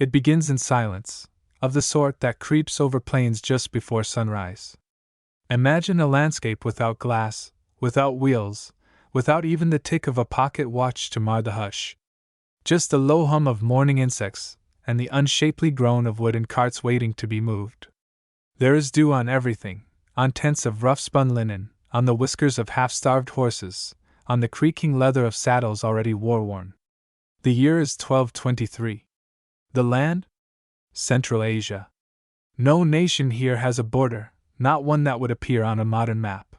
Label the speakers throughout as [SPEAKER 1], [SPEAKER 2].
[SPEAKER 1] It begins in silence, of the sort that creeps over plains just before sunrise. Imagine a landscape without glass, without wheels, without even the tick of a pocket watch to mar the hush. Just the low hum of morning insects, and the unshapely groan of wooden carts waiting to be moved. There is dew on everything, on tents of rough-spun linen, on the whiskers of half-starved horses, on the creaking leather of saddles already war-worn. The year is 1223. The land? Central Asia. No nation here has a border, not one that would appear on a modern map.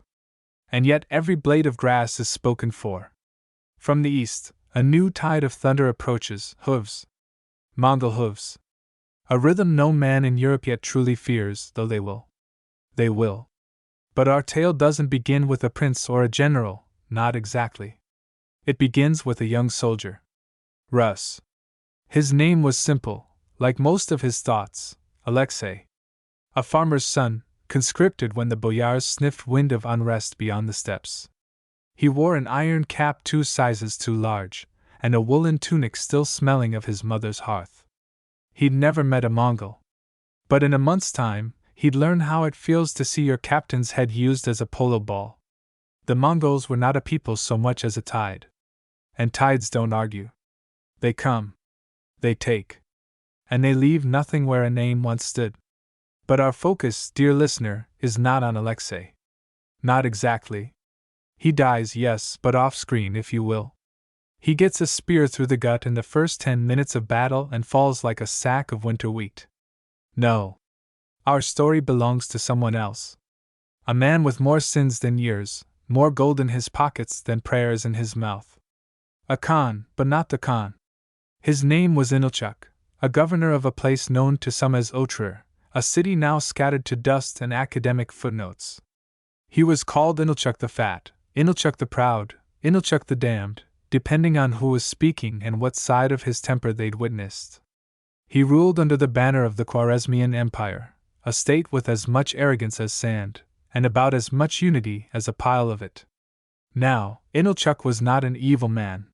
[SPEAKER 1] And yet every blade of grass is spoken for. From the east, a new tide of thunder approaches, hooves. Mongol hooves. A rhythm no man in Europe yet truly fears, though they will. They will. But our tale doesn't begin with a prince or a general, not exactly. It begins with a young soldier. Rus. His name was simple, like most of his thoughts, Alexei. A farmer's son, conscripted when the boyars sniffed wind of unrest beyond the steppes. He wore an iron cap 2 sizes too large, and a woolen tunic still smelling of his mother's hearth. He'd never met a Mongol. But in a month's time, he'd learn how it feels to see your captain's head used as a polo ball. The Mongols were not a people so much as a tide. And tides don't argue. They come. They take. And they leave nothing where a name once stood. But our focus, dear listener, is not on Alexei. Not exactly. He dies, yes, but off-screen, if you will. He gets a spear through the gut in the first 10 minutes of battle and falls like a sack of winter wheat. No. Our story belongs to someone else. A man with more sins than years, more gold in his pockets than prayers in his mouth. A Khan, but not the Khan. His name was Inalchuk, a governor of a place known to some as Otrar, a city now scattered to dust and academic footnotes. He was called Inalchuk the Fat, Inalchuk the Proud, Inalchuk the Damned, depending on who was speaking and what side of his temper they'd witnessed. He ruled under the banner of the Khwarezmian Empire, a state with as much arrogance as sand, and about as much unity as a pile of it. Now, Inalchuk was not an evil man.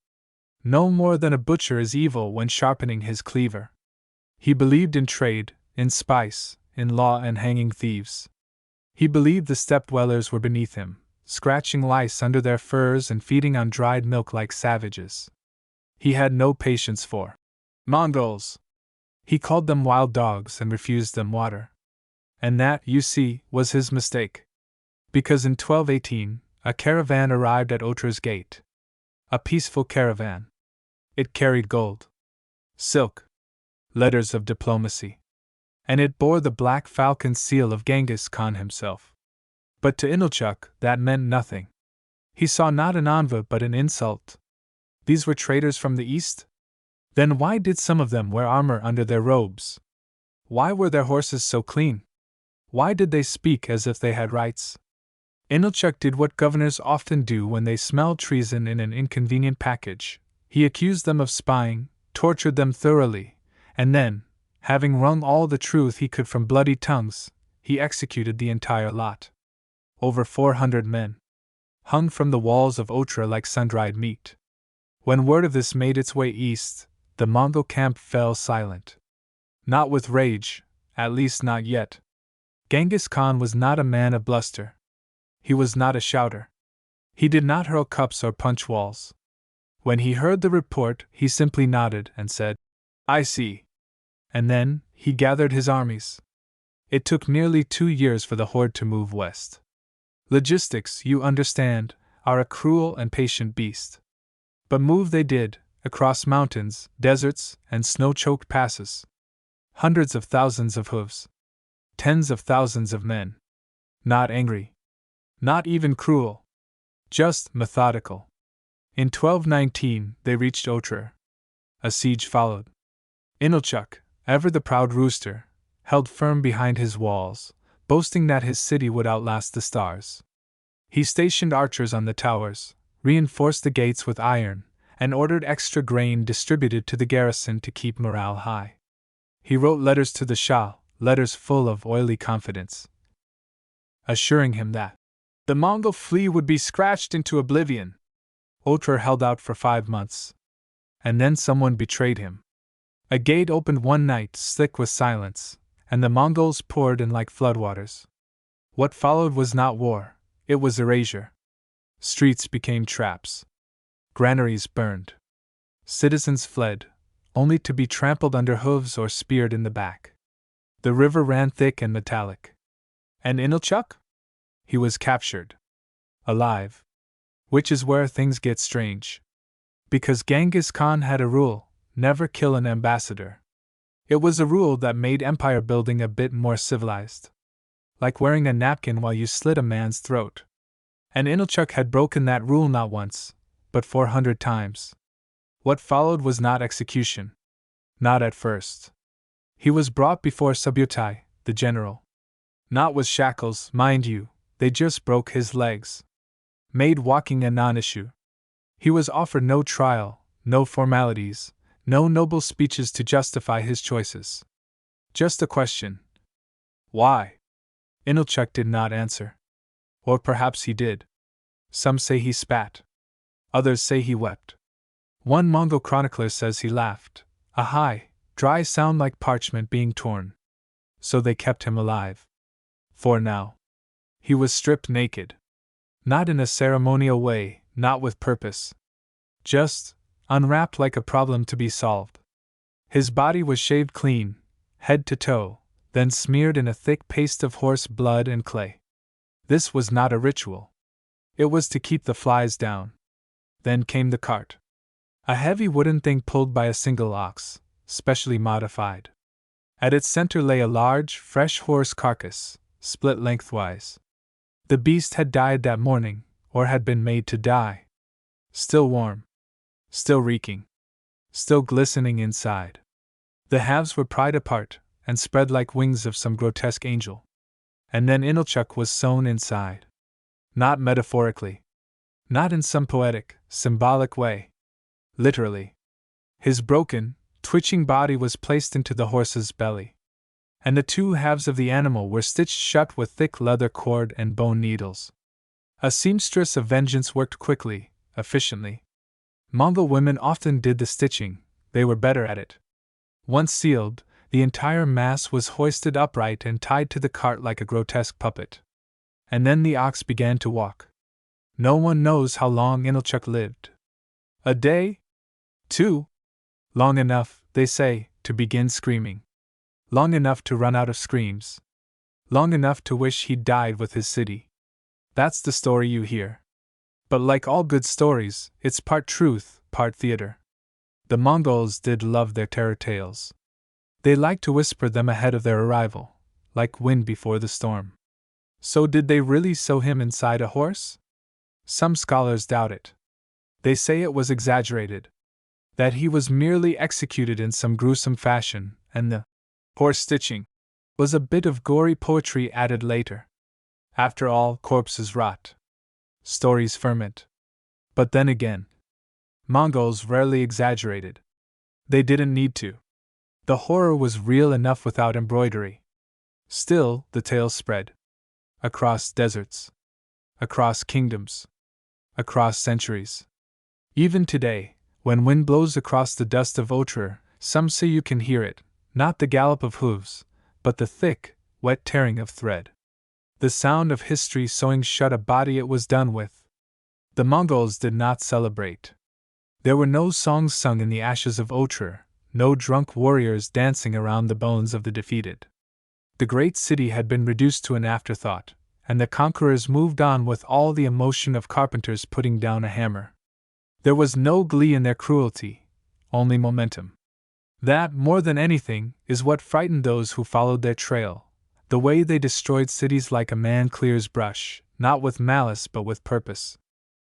[SPEAKER 1] No more than a butcher is evil when sharpening his cleaver. He believed in trade, in spice, in law and hanging thieves. He believed the steppe dwellers were beneath him, scratching lice under their furs and feeding on dried milk like savages. He had no patience for Mongols. He called them wild dogs and refused them water. And that, you see, was his mistake. Because in 1218, a caravan arrived at Otrar's gate. A peaceful caravan. It carried gold, silk, letters of diplomacy. And it bore the black falcon seal of Genghis Khan himself. But to Inalchuk, that meant nothing. He saw not an envoy but an insult. These were traders from the east? Then why did some of them wear armor under their robes? Why were their horses so clean? Why did they speak as if they had rights? Inalchuk did what governors often do when they smell treason in an inconvenient package. He accused them of spying, tortured them thoroughly, and then, having wrung all the truth he could from bloody tongues, he executed the entire lot. Over 400 men hung from the walls of Otrar like sun-dried meat. When word of this made its way east, the Mongol camp fell silent. Not with rage, at least not yet. Genghis Khan was not a man of bluster. He was not a shouter. He did not hurl cups or punch walls. When he heard the report, he simply nodded and said, "I see." And then, he gathered his armies. It took nearly 2 years for the horde to move west. Logistics, you understand, are a cruel and patient beast. But move they did, across mountains, deserts, and snow-choked passes. Hundreds of thousands of hooves. Tens of thousands of men. Not angry. Not even cruel. Just methodical. In 1219, they reached Otrar. A siege followed. Inalchuk, ever the proud rooster, held firm behind his walls, boasting that his city would outlast the stars. He stationed archers on the towers, reinforced the gates with iron, and ordered extra grain distributed to the garrison to keep morale high. He wrote letters to the Shah, letters full of oily confidence, assuring him that the Mongol fleet would be scratched into oblivion. Otrar held out for 5 months. And then someone betrayed him. A gate opened one night, slick with silence, and the Mongols poured in like floodwaters. What followed was not war, it was erasure. Streets became traps. Granaries burned. Citizens fled, only to be trampled under hooves or speared in the back. The river ran thick and metallic. And Inalchuk? He was captured. Alive. Which is where things get strange. Because Genghis Khan had a rule: never kill an ambassador. It was a rule that made empire building a bit more civilized. Like wearing a napkin while you slit a man's throat. And Inalchuk had broken that rule not once, but 400 times. What followed was not execution. Not at first. He was brought before Subutai, the general. Not with shackles, mind you, they just broke his legs. Made walking a non-issue. He was offered no trial, no formalities, no noble speeches to justify his choices. Just a question. Why? Inalchuk did not answer. Or perhaps he did. Some say he spat. Others say he wept. One Mongol chronicler says he laughed, a high, dry sound like parchment being torn. So they kept him alive. For now. He was stripped naked. Not in a ceremonial way, not with purpose. Just, unwrapped like a problem to be solved. His body was shaved clean, head to toe, then smeared in a thick paste of horse blood and clay. This was not a ritual. It was to keep the flies down. Then came the cart. A heavy wooden thing pulled by a single ox, specially modified. At its center lay a large, fresh horse carcass, split lengthwise. The beast had died that morning, or had been made to die. Still warm. Still reeking. Still glistening inside. The halves were pried apart, and spread like wings of some grotesque angel. And then Inalchuk was sewn inside. Not metaphorically. Not in some poetic, symbolic way. Literally. His broken, twitching body was placed into the horse's belly. And the two halves of the animal were stitched shut with thick leather cord and bone needles. A seamstress of vengeance worked quickly, efficiently. Mongol women often did the stitching, they were better at it. Once sealed, the entire mass was hoisted upright and tied to the cart like a grotesque puppet. And then the ox began to walk. No one knows how long Inalchuk lived. A day? 2? Long enough, they say, to begin screaming. Long enough to run out of screams. Long enough to wish he'd died with his city. That's the story you hear. But like all good stories, it's part truth, part theater. The Mongols did love their terror tales. They liked to whisper them ahead of their arrival, like wind before the storm. So did they really sew him inside a horse? Some scholars doubt it. They say it was exaggerated. That he was merely executed in some gruesome fashion, and the horse stitching was a bit of gory poetry added later. After all, corpses rot. Stories ferment. But then again, Mongols rarely exaggerated. They didn't need to. The horror was real enough without embroidery. Still, the tale spread. Across deserts. Across kingdoms. Across centuries. Even today, when wind blows across the dust of Otrar, some say you can hear it, not the gallop of hooves, but the thick, wet tearing of thread. The sound of history sewing shut a body it was done with. The Mongols did not celebrate. There were no songs sung in the ashes of Otrar, no drunk warriors dancing around the bones of the defeated. The great city had been reduced to an afterthought, and the conquerors moved on with all the emotion of carpenters putting down a hammer. There was no glee in their cruelty, only momentum. That, more than anything, is what frightened those who followed their trail, the way they destroyed cities like a man clears brush, not with malice but with purpose.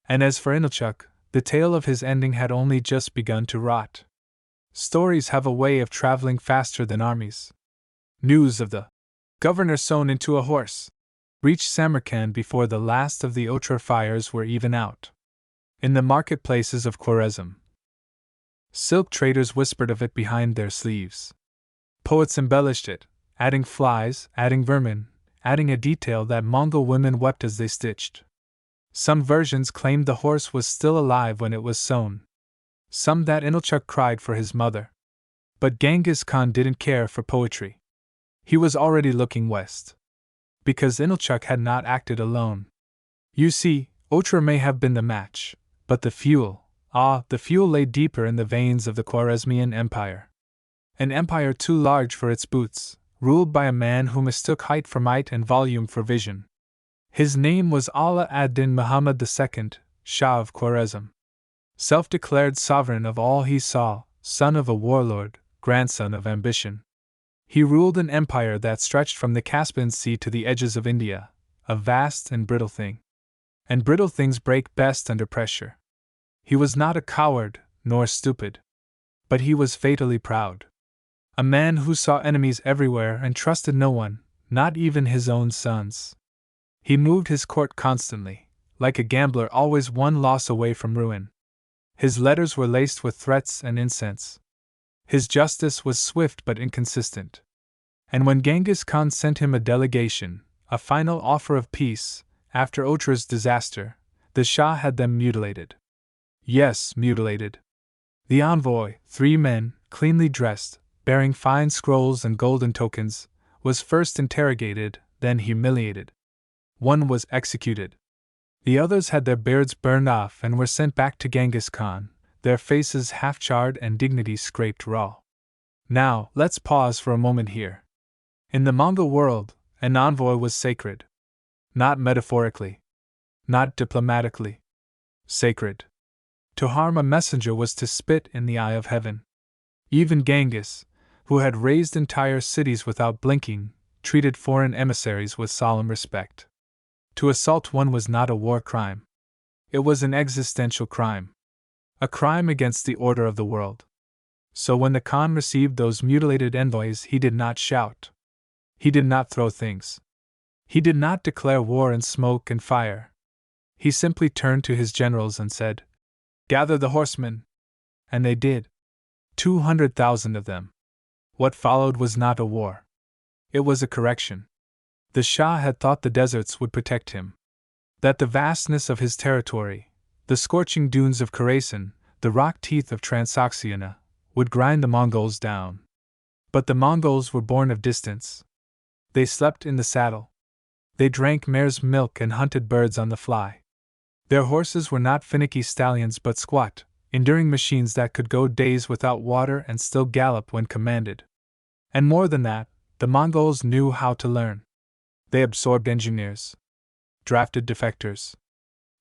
[SPEAKER 1] And as for Inalchuk, the tale of his ending had only just begun to rot. Stories have a way of traveling faster than armies. News of the governor sewn into a horse reached Samarkand before the last of the Otrar fires were even out. In the marketplaces of Khwarezm, silk traders whispered of it behind their sleeves. Poets embellished it, adding flies, adding vermin, adding a detail that Mongol women wept as they stitched. Some versions claimed the horse was still alive when it was sewn. Some that Inalchuk cried for his mother. But Genghis Khan didn't care for poetry. He was already looking west. Because Inalchuk had not acted alone. You see, Otra may have been the match, but the fuel lay deeper in the veins of the Khwarezmian Empire. An empire too large for its boots, ruled by a man who mistook height for might and volume for vision. His name was Ala ad-Din Muhammad II, Shah of Khwarezm. Self-declared sovereign of all he saw, son of a warlord, grandson of ambition. He ruled an empire that stretched from the Caspian Sea to the edges of India, a vast and brittle thing. And brittle things break best under pressure. He was not a coward, nor stupid. But he was fatally proud. A man who saw enemies everywhere and trusted no one, not even his own sons. He moved his court constantly, like a gambler always one loss away from ruin. His letters were laced with threats and incense. His justice was swift but inconsistent. And when Genghis Khan sent him a delegation, a final offer of peace, after Otra's disaster, the Shah had them mutilated. Yes, mutilated. The envoy, 3 men, cleanly dressed, bearing fine scrolls and golden tokens, was first interrogated, then humiliated. One was executed. The others had their beards burned off and were sent back to Genghis Khan, their faces half-charred and dignity scraped raw. Now, let's pause for a moment here. In the Mongol world, an envoy was sacred. Not metaphorically. Not diplomatically. Sacred. To harm a messenger was to spit in the eye of heaven. Even Genghis, who had razed entire cities without blinking, treated foreign emissaries with solemn respect. To assault one was not a war crime. It was an existential crime. A crime against the order of the world. So when the Khan received those mutilated envoys, he did not shout. He did not throw things. He did not declare war in smoke and fire. He simply turned to his generals and said, "Gather the horsemen." And they did. 200,000 of them. What followed was not a war. It was a correction. The Shah had thought the deserts would protect him. That the vastness of his territory, the scorching dunes of Khorasan, the rock teeth of Transoxiana, would grind the Mongols down. But the Mongols were born of distance. They slept in the saddle. They drank mare's milk and hunted birds on the fly. Their horses were not finicky stallions but squat, enduring machines that could go days without water and still gallop when commanded. And more than that, the Mongols knew how to learn. They absorbed engineers, drafted defectors,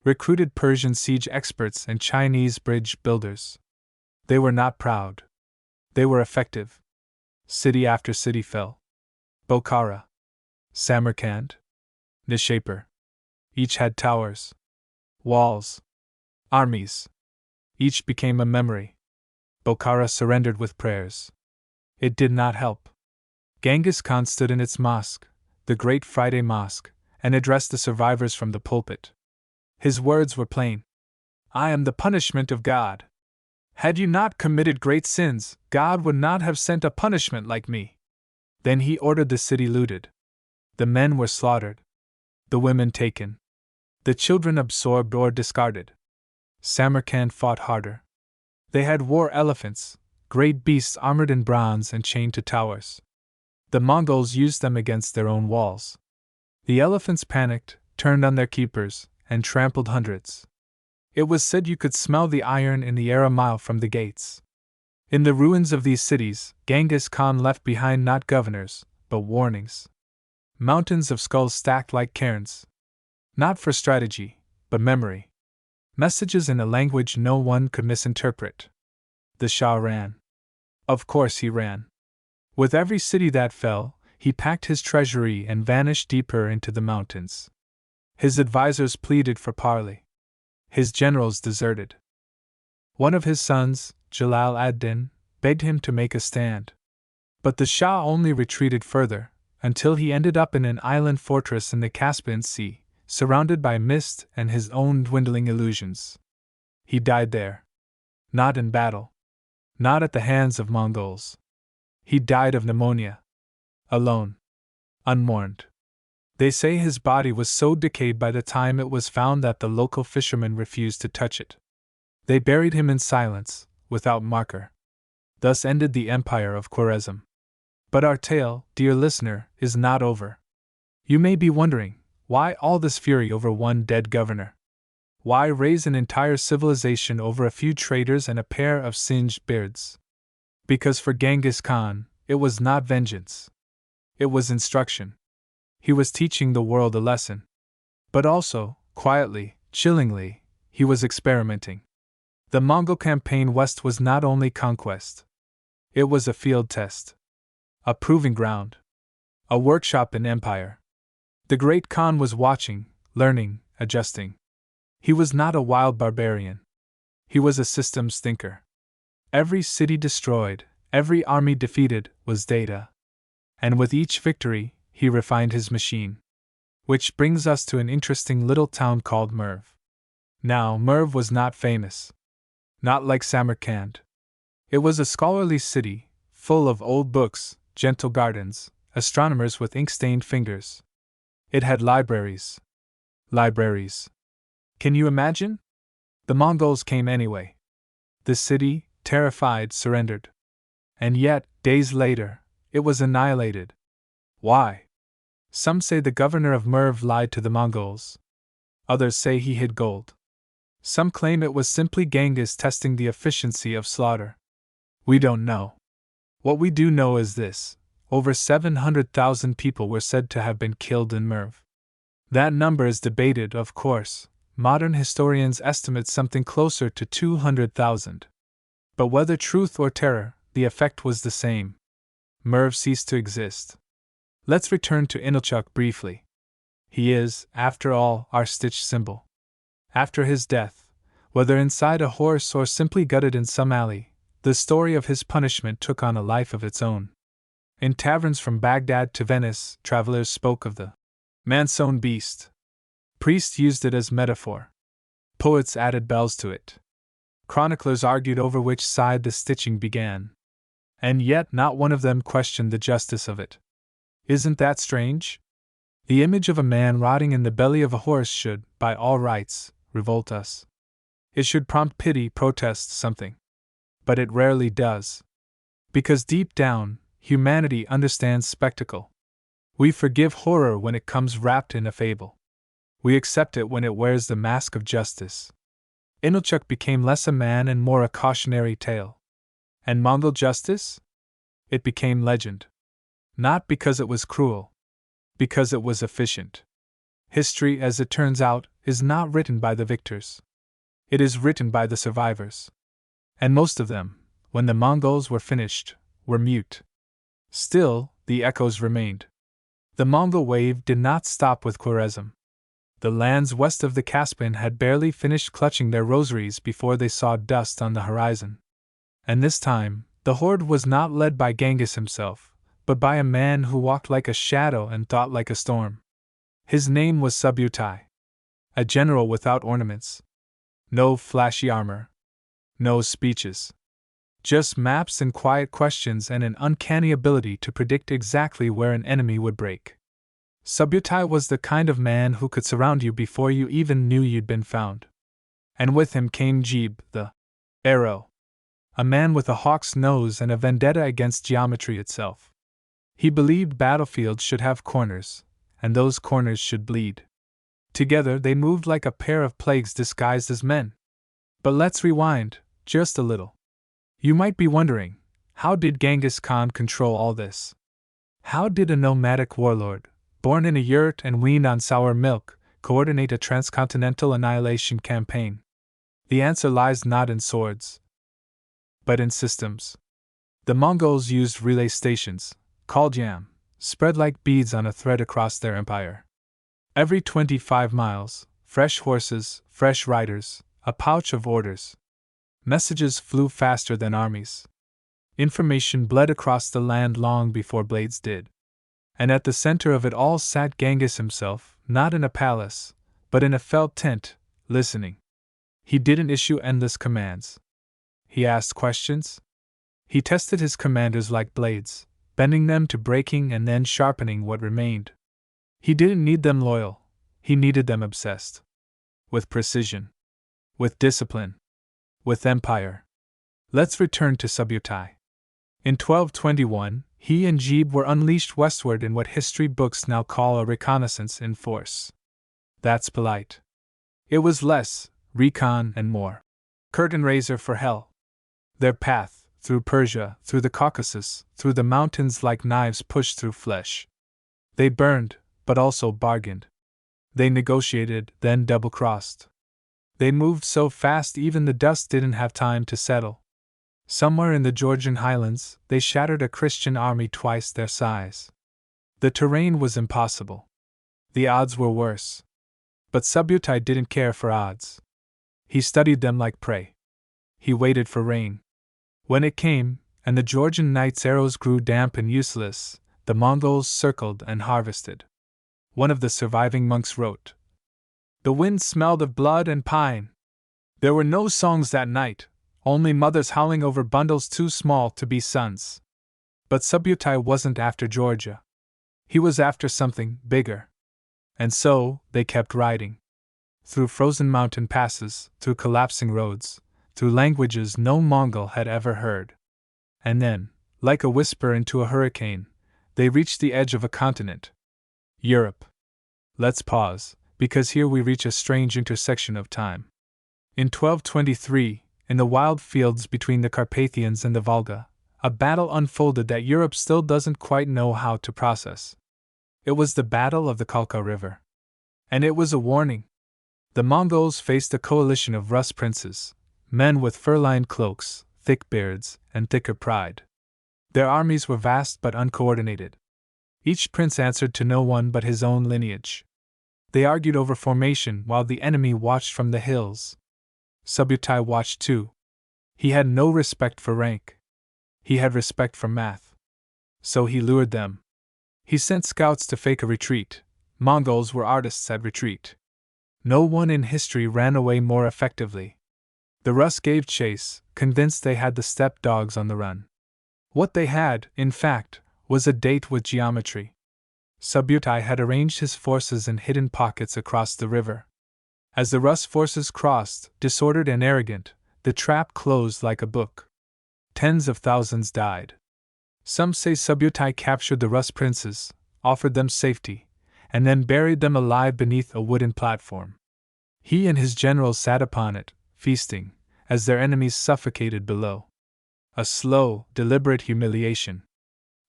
[SPEAKER 1] recruited Persian siege experts and Chinese bridge builders. They were not proud. They were effective. City after city fell. Bokhara, Samarkand, Nishapur. Each had towers, walls, armies. Each became a memory. Bokhara surrendered with prayers. It did not help. Genghis Khan stood in its mosque, the Great Friday Mosque, and addressed the survivors from the pulpit. His words were plain. "I am the punishment of God. Had you not committed great sins, God would not have sent a punishment like me." Then he ordered the city looted. The men were slaughtered. The women taken. The children absorbed or discarded. Samarkand fought harder. They had war elephants, great beasts armored in bronze and chained to towers. The Mongols used them against their own walls. The elephants panicked, turned on their keepers, and trampled hundreds. It was said you could smell the iron in the air a mile from the gates. In the ruins of these cities, Genghis Khan left behind not governors, but warnings. Mountains of skulls stacked like cairns. Not for strategy, but memory. Messages in a language no one could misinterpret. The Shah ran. Of course he ran. With every city that fell, he packed his treasury and vanished deeper into the mountains. His advisors pleaded for parley. His generals deserted. One of his sons, Jalal ad-Din, begged him to make a stand. But the Shah only retreated further, until he ended up in an island fortress in the Caspian Sea, surrounded by mist and his own dwindling illusions. He died there. Not in battle. Not at the hands of Mongols. He died of pneumonia. Alone. Unmourned. They say his body was so decayed by the time it was found that the local fishermen refused to touch it. They buried him in silence, without marker. Thus ended the empire of Khwarezm. But our tale, dear listener, is not over. You may be wondering, why all this fury over one dead governor? Why raise an entire civilization over a few traitors and a pair of singed beards? Because for Genghis Khan, it was not vengeance. It was instruction. He was teaching the world a lesson. But also, quietly, chillingly, he was experimenting. The Mongol campaign west was not only conquest. It was a field test. A proving ground. A workshop in empire. The great Khan was watching, learning, adjusting. He was not a wild barbarian. He was a systems thinker. Every city destroyed, every army defeated, was data. And with each victory, he refined his machine. Which brings us to an interesting little town called Merv. Now, Merv was not famous. Not like Samarkand. It was a scholarly city, full of old books, gentle gardens, astronomers with ink-stained fingers. It had libraries. Libraries. Can you imagine? The Mongols came anyway. The city, terrified, surrendered. And yet, days later, it was annihilated. Why? Some say the governor of Merv lied to the Mongols. Others say he hid gold. Some claim it was simply Genghis testing the efficiency of slaughter. We don't know. What we do know is this: over 700,000 people were said to have been killed in Merv. That number is debated, of course. Modern historians estimate something closer to 200,000. But whether truth or terror, the effect was the same. Merv ceased to exist. Let's return to Inalchuk briefly. He is, after all, our stitch symbol. After his death, whether inside a horse or simply gutted in some alley, the story of his punishment took on a life of its own. In taverns from Baghdad to Venice, travelers spoke of the man-sewn beast. Priests used it as metaphor. Poets added bells to it. Chroniclers argued over which side the stitching began. And yet not one of them questioned the justice of it. Isn't that strange? The image of a man rotting in the belly of a horse should, by all rights, revolt us. It should prompt pity, protest, something. But it rarely does. Because deep down, humanity understands spectacle. We forgive horror when it comes wrapped in a fable. We accept it when it wears the mask of justice. Inalchuk became less a man and more a cautionary tale. And Mongol justice? It became legend. Not because it was cruel. Because it was efficient. History, as it turns out, is not written by the victors. It is written by the survivors. And most of them, when the Mongols were finished, were mute. Still, the echoes remained. The Mongol wave did not stop with Khwarezm. The lands west of the Caspian had barely finished clutching their rosaries before they saw dust on the horizon. And this time, the horde was not led by Genghis himself, but by a man who walked like a shadow and thought like a storm. His name was Subutai. A general without ornaments. No flashy armor. No speeches. Just maps and quiet questions and an uncanny ability to predict exactly where an enemy would break. Subutai was the kind of man who could surround you before you even knew you'd been found. And with him came Jib, the arrow. A man with a hawk's nose and a vendetta against geometry itself. He believed battlefields should have corners, and those corners should bleed. Together they moved like a pair of plagues disguised as men. But let's rewind, just a little. You might be wondering, how did Genghis Khan control all this? How did a nomadic warlord, born in a yurt and weaned on sour milk, coordinate a transcontinental annihilation campaign? The answer lies not in swords, but in systems. The Mongols used relay stations, called yam, spread like beads on a thread across their empire. Every 25 miles, fresh horses, fresh riders, a pouch of orders. Messages flew faster than armies. Information bled across the land long before blades did. And at the center of it all sat Genghis himself, not in a palace, but in a felt tent, listening. He didn't issue endless commands. He asked questions. He tested his commanders like blades, bending them to breaking and then sharpening what remained. He didn't need them loyal, he needed them obsessed. With precision. With discipline. With empire. Let's return to Subutai. In 1221, he and Jebe were unleashed westward in what history books now call a reconnaissance in force. That's polite. It was less recon and more curtain raiser for hell. Their path, through Persia, through the Caucasus, through the mountains like knives pushed through flesh. They burned, but also bargained. They negotiated, then double-crossed. They moved so fast even the dust didn't have time to settle. Somewhere in the Georgian highlands, they shattered a Christian army twice their size. The terrain was impossible. The odds were worse. But Subutai didn't care for odds. He studied them like prey. He waited for rain. When it came, and the Georgian knight's arrows grew damp and useless, the Mongols circled and harvested. One of the surviving monks wrote, "The wind smelled of blood and pine." There were no songs that night, only mothers howling over bundles too small to be sons. But Subutai wasn't after Georgia. He was after something bigger. And so, they kept riding. Through frozen mountain passes, through collapsing roads, through languages no Mongol had ever heard. And then, like a whisper into a hurricane, they reached the edge of a continent. Europe. Let's pause, because here we reach a strange intersection of time. In 1223, in the wild fields between the Carpathians and the Volga, a battle unfolded that Europe still doesn't quite know how to process. It was the Battle of the Kalka River. And it was a warning. The Mongols faced a coalition of Rus princes, men with fur-lined cloaks, thick beards, and thicker pride. Their armies were vast but uncoordinated. Each prince answered to no one but his own lineage. They argued over formation while the enemy watched from the hills. Subutai watched too. He had no respect for rank. He had respect for math. So he lured them. He sent scouts to fake a retreat. Mongols were artists at retreat. No one in history ran away more effectively. The Rus gave chase, convinced they had the steppe dogs on the run. What they had, in fact, was a date with geometry. Subutai had arranged his forces in hidden pockets across the river. As the Rus forces crossed, disordered and arrogant, the trap closed like a book. Tens of thousands died. Some say Subutai captured the Rus princes, offered them safety, and then buried them alive beneath a wooden platform. He and his generals sat upon it, feasting, as their enemies suffocated below. A slow, deliberate humiliation.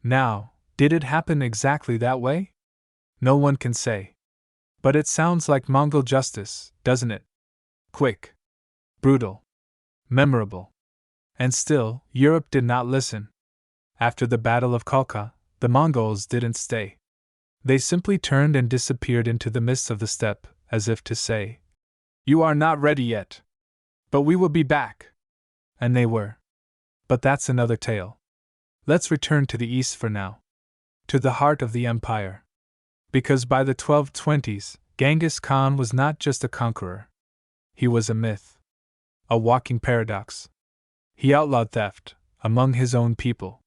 [SPEAKER 1] Now, did it happen exactly that way? No one can say. But it sounds like Mongol justice, doesn't it? Quick. Brutal. Memorable. And still, Europe did not listen. After the Battle of Kalka, the Mongols didn't stay. They simply turned and disappeared into the midst of the steppe, as if to say, "You are not ready yet. But we will be back." And they were. But that's another tale. Let's return to the east for now. To the heart of the empire. Because by the 1220s, Genghis Khan was not just a conqueror. He was a myth. A walking paradox. He outlawed theft, among his own people.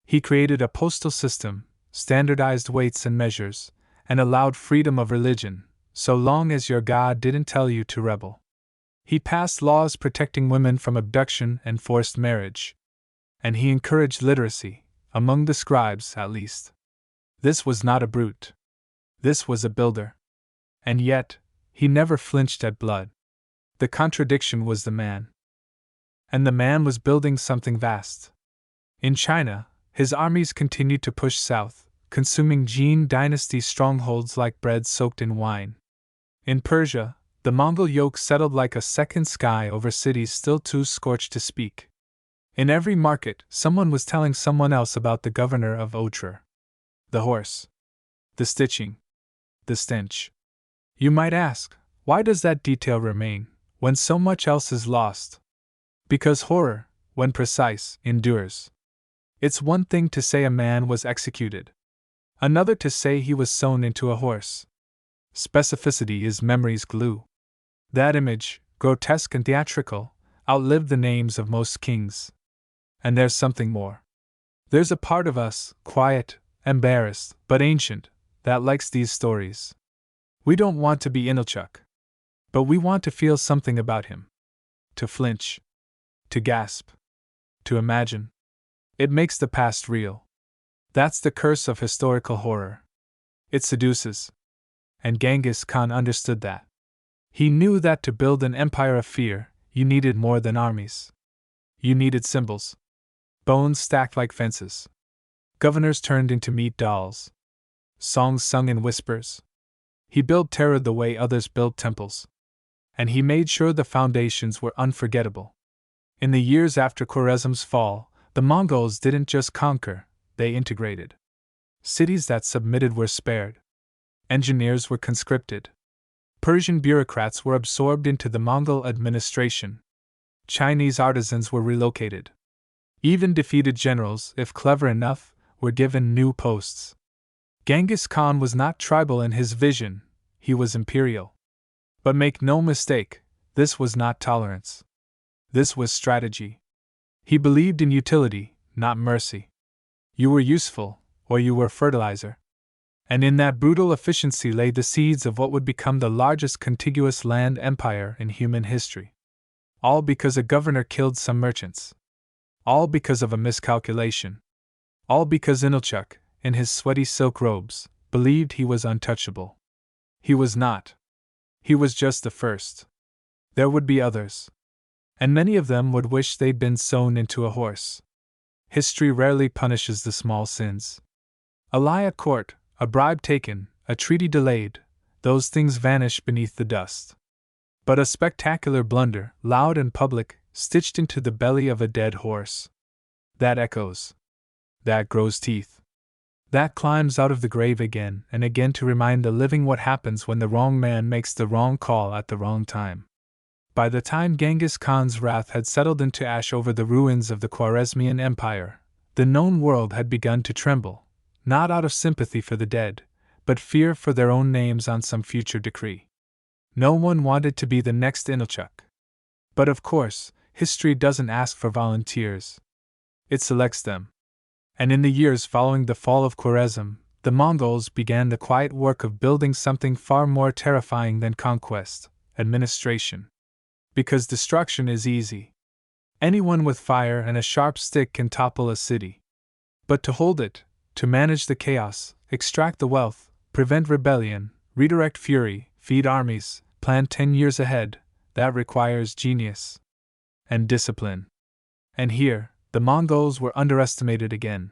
[SPEAKER 1] He created a postal system, standardized weights and measures, and allowed freedom of religion, so long as your God didn't tell you to rebel. He passed laws protecting women from abduction and forced marriage. And he encouraged literacy, among the scribes at least. This was not a brute. This was a builder. And yet, he never flinched at blood. The contradiction was the man. And the man was building something vast. In China, his armies continued to push south, consuming Jin dynasty strongholds like bread soaked in wine. In Persia, the Mongol yoke settled like a second sky over cities still too scorched to speak. In every market, someone was telling someone else about the governor of Otrar. The horse. The stitching. The stench. You might ask, why does that detail remain, when so much else is lost? Because horror, when precise, endures. It's one thing to say a man was executed. Another to say he was sewn into a horse. Specificity is memory's glue. That image, grotesque and theatrical, outlived the names of most kings. And there's something more. There's a part of us, quiet, embarrassed, but ancient, that likes these stories. We don't want to be Inalchuk. But we want to feel something about him. To flinch. To gasp. To imagine. It makes the past real. That's the curse of historical horror. It seduces. And Genghis Khan understood that. He knew that to build an empire of fear, you needed more than armies. You needed symbols. Bones stacked like fences. Governors turned into meat dolls. Songs sung in whispers. He built terror the way others built temples. And he made sure the foundations were unforgettable. In the years after Khwarezm's fall, the Mongols didn't just conquer, they integrated. Cities that submitted were spared. Engineers were conscripted. Persian bureaucrats were absorbed into the Mongol administration. Chinese artisans were relocated. Even defeated generals, if clever enough, were given new posts. Genghis Khan was not tribal in his vision, he was imperial. But make no mistake, this was not tolerance. This was strategy. He believed in utility, not mercy. You were useful, or you were fertilizer. And in that brutal efficiency lay the seeds of what would become the largest contiguous land empire in human history. All because a governor killed some merchants. All because of a miscalculation. All because Inalchuk, in his sweaty silk robes, believed he was untouchable. He was not. He was just the first. There would be others. And many of them would wish they'd been sewn into a horse. History rarely punishes the small sins. A lie at court, a bribe taken, a treaty delayed, those things vanish beneath the dust. But a spectacular blunder, loud and public, stitched into the belly of a dead horse. That echoes. That grows teeth. That climbs out of the grave again and again to remind the living what happens when the wrong man makes the wrong call at the wrong time. By the time Genghis Khan's wrath had settled into ash over the ruins of the Khwarezmian Empire, the known world had begun to tremble, not out of sympathy for the dead, but fear for their own names on some future decree. No one wanted to be the next Inalchuk. But of course, history doesn't ask for volunteers. It selects them. And in the years following the fall of Khwarezm, the Mongols began the quiet work of building something far more terrifying than conquest: administration. Because destruction is easy. Anyone with fire and a sharp stick can topple a city. But to hold it, to manage the chaos, extract the wealth, prevent rebellion, redirect fury, feed armies, plan 10 years ahead, that requires genius and discipline. And here, the Mongols were underestimated again.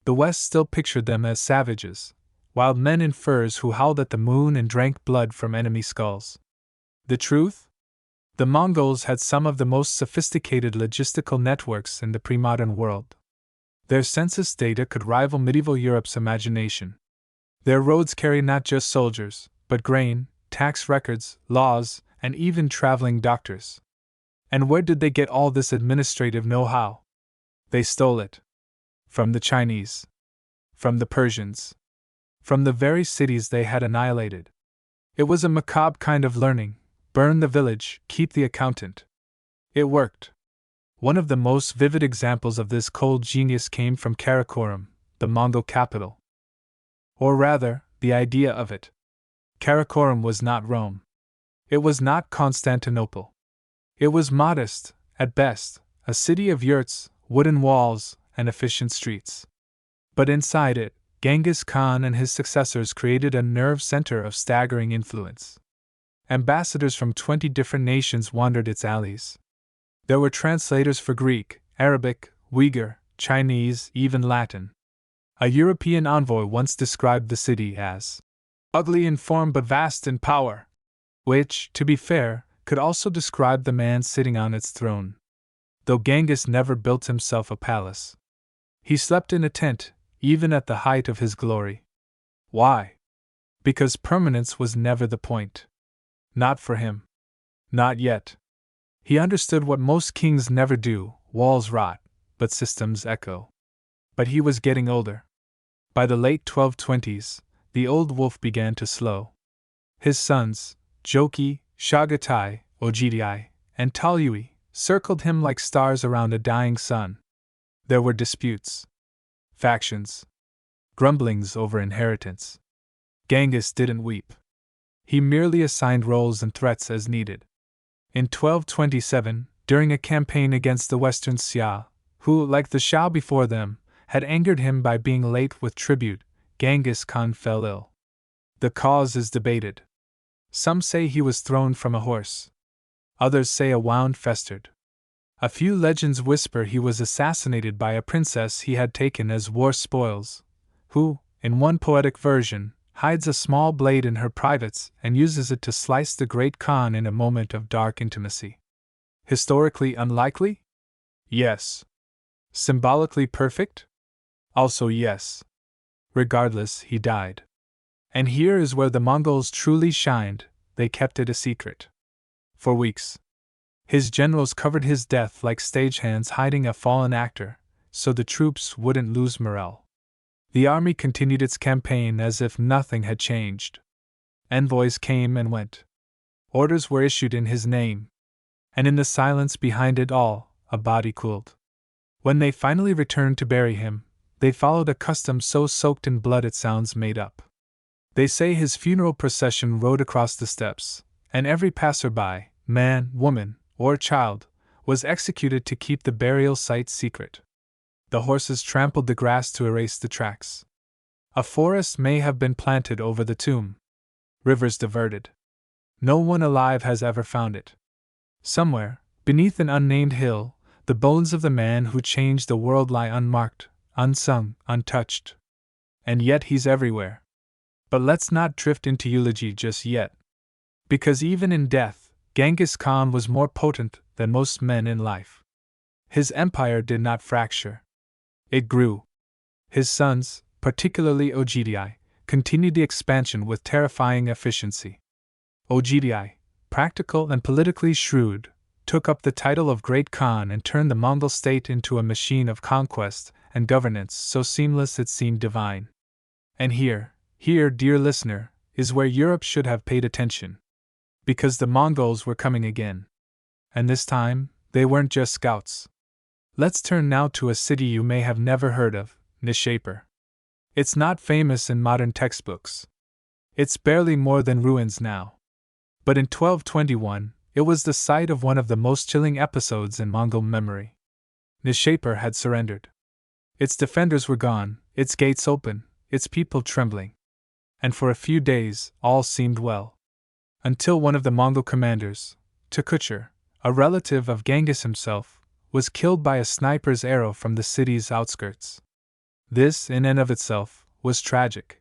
[SPEAKER 1] The West still pictured them as savages, wild men in furs who howled at the moon and drank blood from enemy skulls. The truth? The Mongols had some of the most sophisticated logistical networks in the pre-modern world. Their census data could rival medieval Europe's imagination. Their roads carried not just soldiers, but grain, tax records, laws, and even traveling doctors. And where did they get all this administrative know-how? They stole it. From the Chinese. From the Persians. From the very cities they had annihilated. It was a macabre kind of learning. Burn the village, keep the accountant. It worked. One of the most vivid examples of this cold genius came from Karakorum, the Mongol capital. Or rather, the idea of it. Karakorum was not Rome. It was not Constantinople. It was modest, at best, a city of yurts, wooden walls, and efficient streets. But inside it, Genghis Khan and his successors created a nerve center of staggering influence. Ambassadors from 20 different nations wandered its alleys. There were translators for Greek, Arabic, Uyghur, Chinese, even Latin. A European envoy once described the city as ugly in form but vast in power, which, to be fair, could also describe the man sitting on its throne. Though Genghis never built himself a palace. He slept in a tent, even at the height of his glory. Why? Because permanence was never the point. Not for him. Not yet. He understood what most kings never do: walls rot, but systems echo. But he was getting older. By the late 1220s, the old wolf began to slow. His sons, Joki, Shagatai, Ogidai, and Talyui, circled him like stars around a dying sun. There were disputes. Factions. Grumblings over inheritance. Genghis didn't weep. He merely assigned roles and threats as needed. In 1227, during a campaign against the Western Xia, who, like the Shah before them, had angered him by being late with tribute. Genghis Khan fell ill. The cause is debated. Some say he was thrown from a horse. Others say a wound festered. A few legends whisper he was assassinated by a princess he had taken as war spoils, who, in one poetic version, hides a small blade in her privates and uses it to slice the great Khan in a moment of dark intimacy. Historically unlikely? Yes. Symbolically perfect? Also yes. Regardless, he died. And here is where the Mongols truly shined. They kept it a secret. For weeks. His generals covered his death like stagehands hiding a fallen actor, so the troops wouldn't lose morale. The army continued its campaign as if nothing had changed. Envoys came and went. Orders were issued in his name. And in the silence behind it all, a body cooled. When they finally returned to bury him, they followed a custom so soaked in blood it sounds made up. They say his funeral procession rode across the steppes, and every passerby, man, woman, or child, was executed to keep the burial site secret. The horses trampled the grass to erase the tracks. A forest may have been planted over the tomb. Rivers diverted. No one alive has ever found it. Somewhere, beneath an unnamed hill, the bones of the man who changed the world lie unmarked, unsung, untouched. And yet he's everywhere. But let's not drift into eulogy just yet. Because even in death, Genghis Khan was more potent than most men in life. His empire did not fracture. It grew. His sons, particularly Ogdi, continued the expansion with terrifying efficiency. Ogdi, practical and politically shrewd, took up the title of Great Khan and turned the Mongol state into a machine of conquest and governance so seamless it seemed divine. And here, dear listener, is where Europe should have paid attention. Because the Mongols were coming again. And this time, they weren't just scouts. Let's turn now to a city you may have never heard of, Nishapur. It's not famous in modern textbooks. It's barely more than ruins now. But in 1221, it was the site of one of the most chilling episodes in Mongol memory. Nishapur had surrendered. Its defenders were gone, its gates open, its people trembling. And for a few days, all seemed well. Until one of the Mongol commanders, Tukuchur, a relative of Genghis himself, was killed by a sniper's arrow from the city's outskirts. This, in and of itself, was tragic.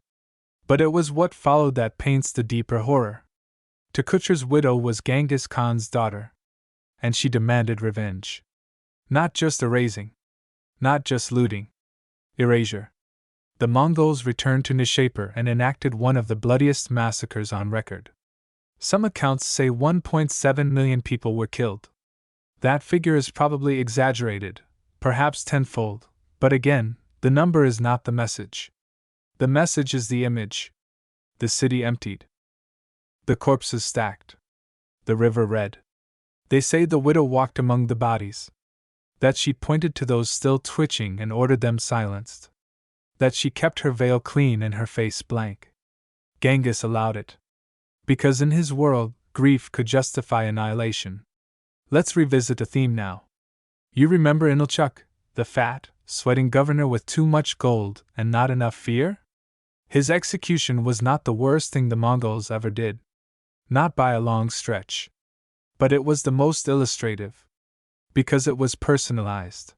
[SPEAKER 1] But it was what followed that paints the deeper horror. Tukuchur's widow was Genghis Khan's daughter. And she demanded revenge. Not just erasing. Not just looting. Erasure. The Mongols returned to Nishapur and enacted one of the bloodiest massacres on record. Some accounts say 1.7 million people were killed. That figure is probably exaggerated, perhaps tenfold, but again, the number is not the message. The message is the image. The city emptied. The corpses stacked. The river red. They say the widow walked among the bodies. That she pointed to those still twitching and ordered them silenced. That she kept her veil clean and her face blank. Genghis allowed it. Because in his world, grief could justify annihilation. Let's revisit a theme now. You remember Inalchuk, the fat, sweating governor with too much gold and not enough fear? His execution was not the worst thing the Mongols ever did. Not by a long stretch. But it was the most illustrative. Because it was personalized.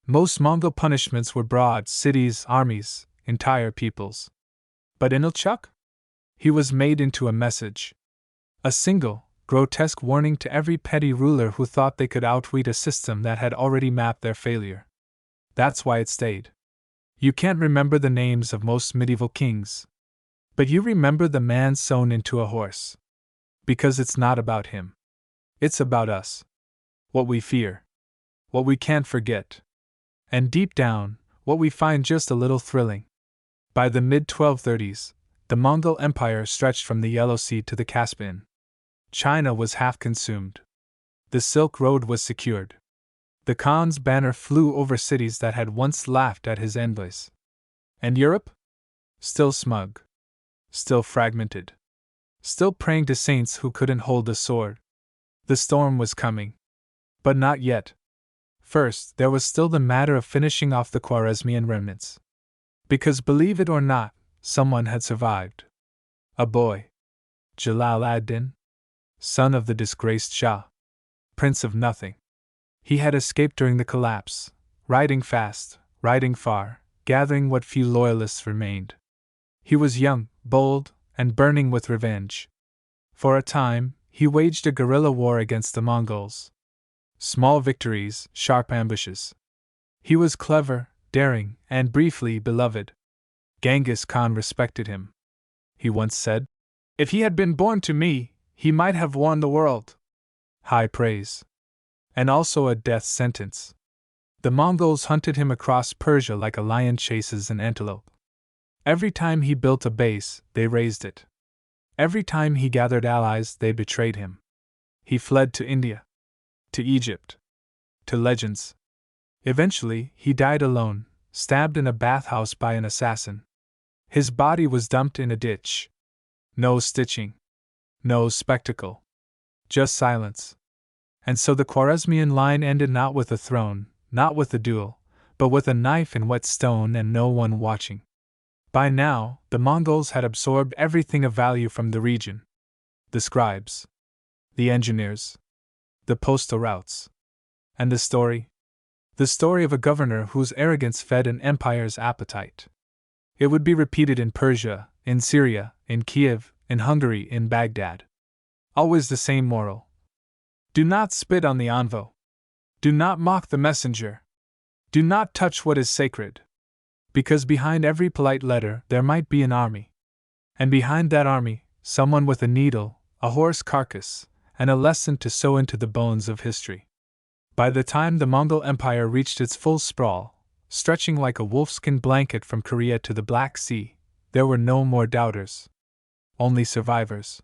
[SPEAKER 1] Most Mongol punishments were broad: cities, armies, entire peoples. But Inalchuk? He was made into a message. A single, grotesque warning to every petty ruler who thought they could outwit a system that had already mapped their failure. That's why it stayed. You can't remember the names of most medieval kings. But you remember the man sewn into a horse. Because it's not about him. It's about us. What we fear. What we can't forget. And deep down, what we find just a little thrilling. By the mid-1230s, the Mongol Empire stretched from the Yellow Sea to the Caspian. China was half consumed. The Silk Road was secured. The Khan's banner flew over cities that had once laughed at his envoys. And Europe? Still smug. Still fragmented. Still praying to saints who couldn't hold a sword. The storm was coming. But not yet. First, there was still the matter of finishing off the Khwarezmian remnants. Because, believe it or not, someone had survived. A boy. Jalal ad-Din, son of the disgraced Shah, Prince of Nothing. He had escaped during the collapse, riding fast, riding far, gathering what few loyalists remained. He was young, bold, and burning with revenge. For a time, he waged a guerrilla war against the Mongols. Small victories, sharp ambushes. He was clever, daring, and briefly beloved. Genghis Khan respected him. He once said, "If he had been born to me, he might have won the world." High praise. And also a death sentence. The Mongols hunted him across Persia like a lion chases an antelope. Every time he built a base, they razed it. Every time he gathered allies, they betrayed him. He fled to India, to Egypt, to legends. Eventually, he died alone, stabbed in a bathhouse by an assassin. His body was dumped in a ditch. No stitching. No spectacle. Just silence. And so the Khwarezmian line ended not with a throne, not with a duel, but with a knife in wet stone and no one watching. By now, the Mongols had absorbed everything of value from the region. The scribes. The engineers. The postal routes. And the story? The story of a governor whose arrogance fed an empire's appetite. It would be repeated in Persia, in Syria, in Kiev, in Hungary, in Baghdad. Always the same moral. Do not spit on the envoy. Do not mock the messenger. Do not touch what is sacred. Because behind every polite letter there might be an army. And behind that army, someone with a needle, a horse carcass, and a lesson to sew into the bones of history. By the time the Mongol Empire reached its full sprawl, stretching like a wolfskin blanket from Korea to the Black Sea, there were no more doubters. Only survivors.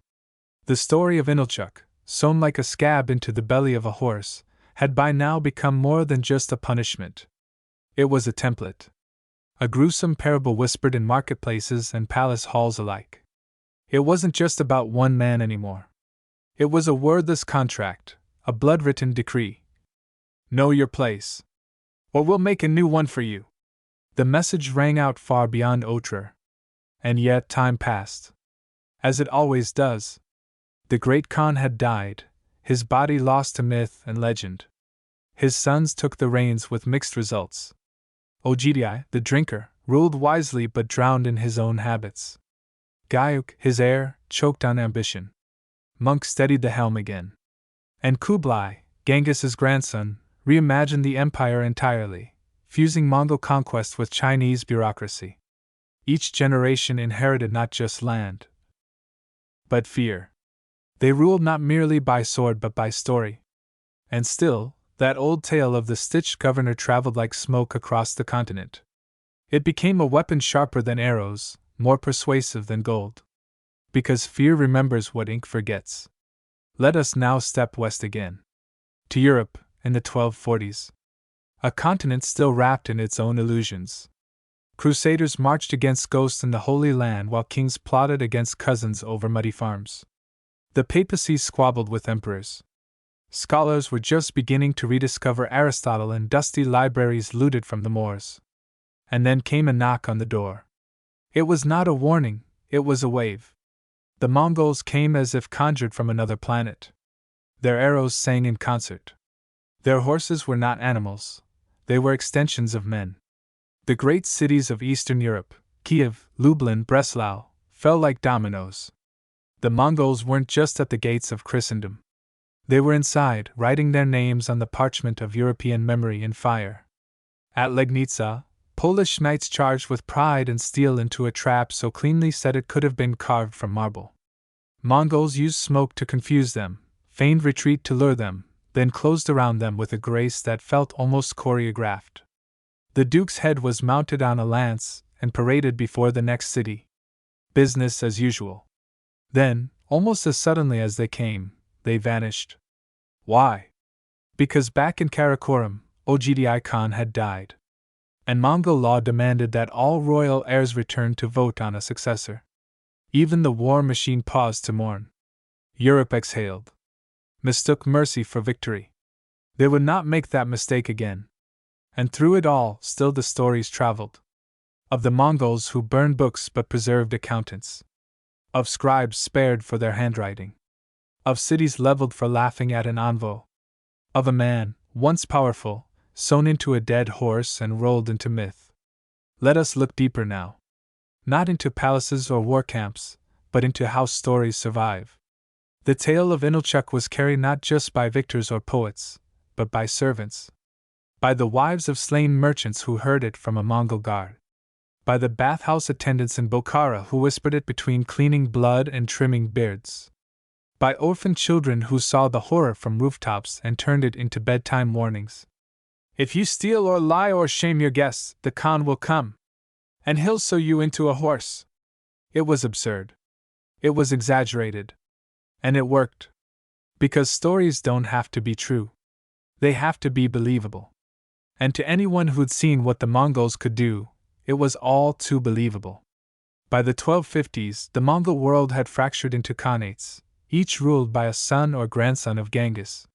[SPEAKER 1] The story of Inalchuk, sewn like a scab into the belly of a horse, had by now become more than just a punishment. It was a template. A gruesome parable whispered in marketplaces and palace halls alike. It wasn't just about one man anymore. It was a wordless contract, a blood-written decree. Know your place, or we'll make a new one for you. The message rang out far beyond Otrar. And yet time passed. As it always does. The great Khan had died, his body lost to myth and legend. His sons took the reins with mixed results. Ogidi, the drinker, ruled wisely but drowned in his own habits. Gayuk, his heir, choked on ambition. Monk steadied the helm again. And Kublai, Genghis's grandson, reimagined the empire entirely, fusing Mongol conquest with Chinese bureaucracy. Each generation inherited not just land, but fear. They ruled not merely by sword but by story. And still, that old tale of the stitched governor traveled like smoke across the continent. It became a weapon sharper than arrows, more persuasive than gold. Because fear remembers what ink forgets. Let us now step west again. To Europe, in the 1240s. A continent still wrapped in its own illusions. Crusaders marched against ghosts in the Holy Land while kings plotted against cousins over muddy farms. The papacy squabbled with emperors. Scholars were just beginning to rediscover Aristotle in dusty libraries looted from the Moors. And then came a knock on the door. It was not a warning, it was a wave. The Mongols came as if conjured from another planet. Their arrows sang in concert. Their horses were not animals, they were extensions of men. The great cities of Eastern Europe, Kiev, Lublin, Breslau, fell like dominoes. The Mongols weren't just at the gates of Christendom. They were inside, writing their names on the parchment of European memory in fire. At Legnica, Polish knights charged with pride and steel into a trap so cleanly set it could have been carved from marble. Mongols used smoke to confuse them, feigned retreat to lure them, then closed around them with a grace that felt almost choreographed. The duke's head was mounted on a lance and paraded before the next city. Business as usual. Then, almost as suddenly as they came, they vanished. Why? Because back in Karakoram, Ogidi Khan had died. And Mongol law demanded that all royal heirs return to vote on a successor. Even the war machine paused to mourn. Europe exhaled. Mistook mercy for victory. They would not make that mistake again. And through it all, still the stories traveled. Of the Mongols who burned books but preserved accountants. Of scribes spared for their handwriting. Of cities leveled for laughing at an envoy. Of a man, once powerful, sewn into a dead horse and rolled into myth. Let us look deeper now. Not into palaces or war camps, but into how stories survive. The tale of Inalchuk was carried not just by victors or poets, but by servants. By the wives of slain merchants who heard it from a Mongol guard. By the bathhouse attendants in Bokhara who whispered it between cleaning blood and trimming beards. By orphan children who saw the horror from rooftops and turned it into bedtime warnings. If you steal or lie or shame your guests, the Khan will come. And he'll sew you into a horse. It was absurd. It was exaggerated. And it worked. Because stories don't have to be true. They have to be believable. And to anyone who'd seen what the Mongols could do, it was all too believable. By the 1250s, the Mongol world had fractured into khanates, each ruled by a son or grandson of Genghis.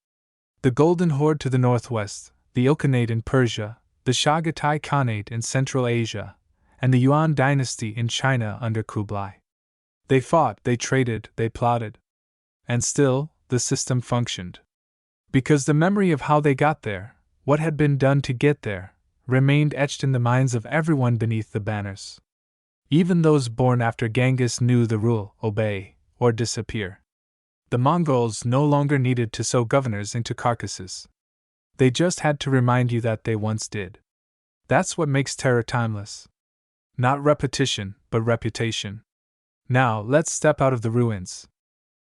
[SPEAKER 1] The Golden Horde to the northwest, the Ilkhanate in Persia, the Chagatai Khanate in Central Asia, and the Yuan dynasty in China under Kublai. They fought, they traded, they plotted. And still, the system functioned. Because the memory of how they got there, what had been done to get there, remained etched in the minds of everyone beneath the banners. Even those born after Genghis knew the rule: obey, or disappear. The Mongols no longer needed to sew governors into carcasses. They just had to remind you that they once did. That's what makes terror timeless. Not repetition, but reputation. Now, let's step out of the ruins.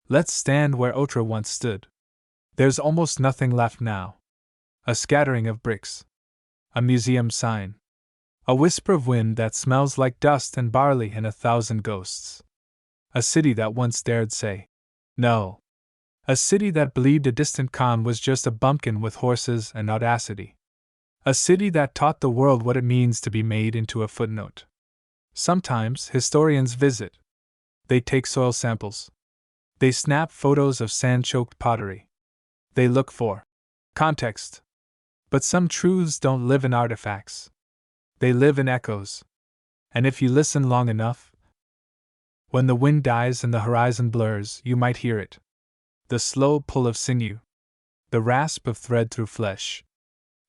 [SPEAKER 1] Let's stand where Otra once stood. There's almost nothing left now. A scattering of bricks. A museum sign. A whisper of wind that smells like dust and barley and 1,000 ghosts. A city that once dared say no. A city that believed a distant Khan was just a bumpkin with horses and audacity. A city that taught the world what it means to be made into a footnote. Sometimes historians visit. They take soil samples. They snap photos of sand-choked pottery. They look for context. But some truths don't live in artifacts. They live in echoes. And if you listen long enough, when the wind dies and the horizon blurs, you might hear it. The slow pull of sinew. The rasp of thread through flesh.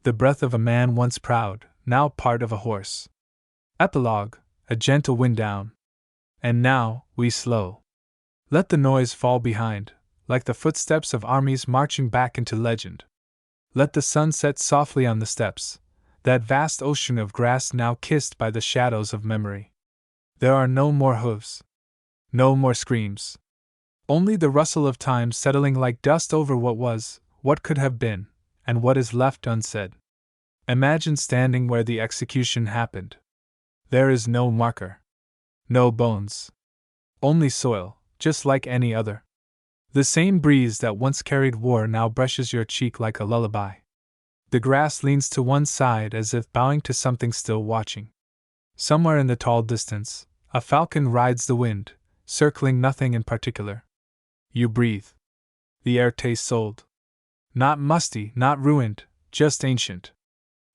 [SPEAKER 1] The breath of a man once proud, now part of a horse. Epilogue, a gentle wind down. And now, we slow. Let the noise fall behind, like the footsteps of armies marching back into legend. Let the sun set softly on the steps, that vast ocean of grass now kissed by the shadows of memory. There are no more hooves. No more screams. Only the rustle of time settling like dust over what was, what could have been, and what is left unsaid. Imagine standing where the execution happened. There is no marker. No bones. Only soil, just like any other. The same breeze that once carried war now brushes your cheek like a lullaby. The grass leans to one side as if bowing to something still watching. Somewhere in the tall distance, a falcon rides the wind, circling nothing in particular. You breathe. The air tastes old. Not musty, not ruined, just ancient.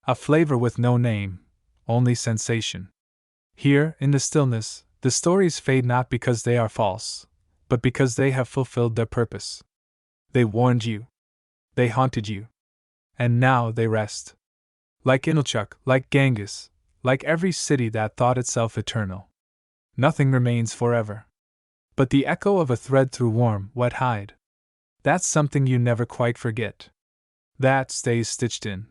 [SPEAKER 1] A flavor with no name, only sensation. Here, in the stillness, the stories fade not because they are false, but because they have fulfilled their purpose. They warned you. They haunted you. And now they rest. Like Inalchuk, like Genghis, like every city that thought itself eternal. Nothing remains forever. But the echo of a thread through warm, wet hide. That's something you never quite forget. That stays stitched in.